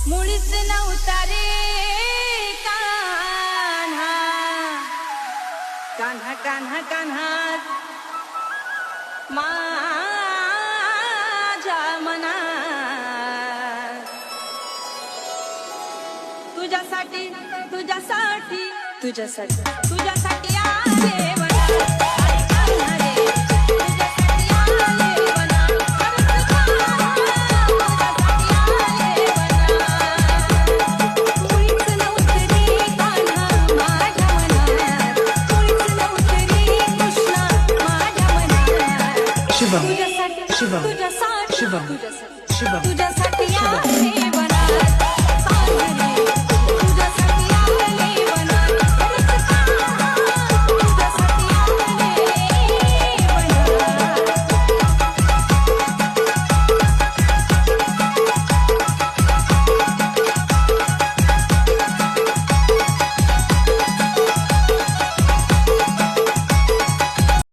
मुळीच नव्हता रे कान्हा, कान्हा कान्हा कान्हा माझ्या मनात तुझ्यासाठी तुझ्यासाठी तुझ्यासाठी